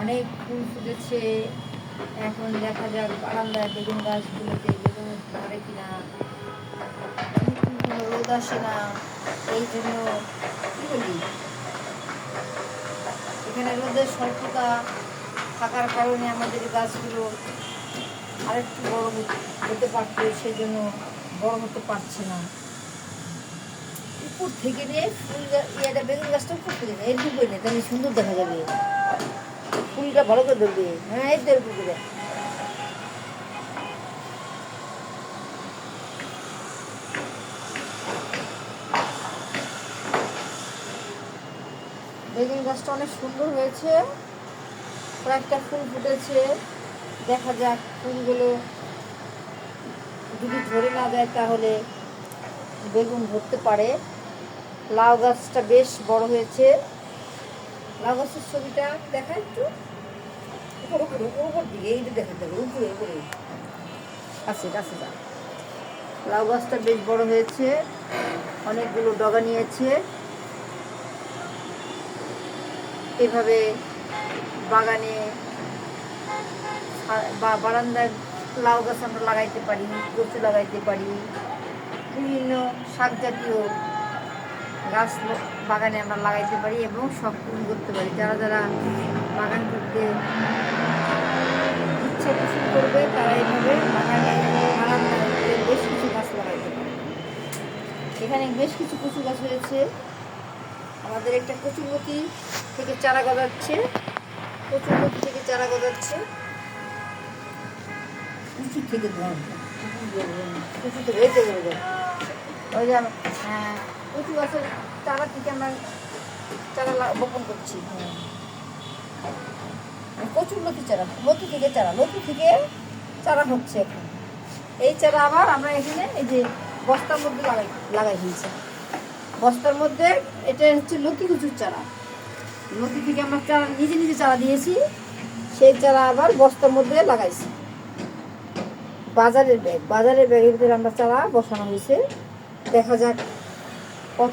অনেক ফুল ফুটেছে। এখন দেখা যাক বারান্দায় বেগুন গাছগুলোতে বেগুন ধরে কিনা, কোনো রোদ আসে না, এই জন্য কি বলি, এখানে রোদের স্বল্পতা থাকার কারণে আমাদের গাছগুলো আরেকটু বড় হতে পারতো, সেই জন্য বড় হতে পারছে না। উপর থেকে নিয়ে ফুল ইয়েটা বেগুন গাছটা উপর থেকে নেই, এর ডুবে নেই, তাহলে সুন্দর দেখা যাবে, ফুলটা ভালো করে ধরবে। হ্যাঁ, এই দেড় পুকুরে বেগুন গাছটা অনেক সুন্দর হয়েছে, কয়েকটা ফুল ফুটেছে। দেখা যাক ফুলগুলো যদি ধরে না দেয় তাহলে বেগুন ধরতে পারে। লাউ গাছটা বেশ বড় হয়েছে। লাউ গাছের ছবিটা দেখা একটু উপর উপরে উপর দিকে, এইটা দেখা যাবে উপরে উপরে আছে কাছে যা। লাউ গাছটা বেশ বড় হয়েছে, অনেকগুলো ডগা নিয়েছে। এভাবে বাগানে বা বারান্দায় লাউ গাছ আমরা লাগাইতে পারি, কচু লাগাইতে পারি, বিভিন্ন শাক জাতীয় গাছ বাগানে আমরা লাগাইতে পারি এবং শখ পূরণ করতে পারি। যারা যারা বাগান করতে ইচ্ছে পোষণ করবে তারা এইভাবে বাগানে বারান্দায় বেশ কিছু গাছ লাগাইতে পারে। এখানে বেশ কিছু কচু গাছ হয়েছে। আমাদের একটা কচুমতি থেকে চারা গজাচ্ছে, কচুমতি থেকে চারা গজাচ্ছে। উঁচু থেকে উঁচু থেকে রেখে দেবে ওই যে কচু গাছের চারা থেকে আমরা চারা বপন করছি। প্রচুর লতি চারা, লতি থেকে চারা হচ্ছে এখন। এই চারা আবার আমরা এখানে এই যে বস্তার মধ্যে লাগাই দিয়েছি। বস্তার মধ্যে এটা হচ্ছে লতি কচুর চারা। লতি থেকে আমরা চারা নিজে নিজে চারা দিয়েছি, সেই চারা আবার বস্তার মধ্যে লাগাইছি। বাজারের ব্যাগের ভিতরে আমরা চারা বসানো হয়েছে। দেখা যাক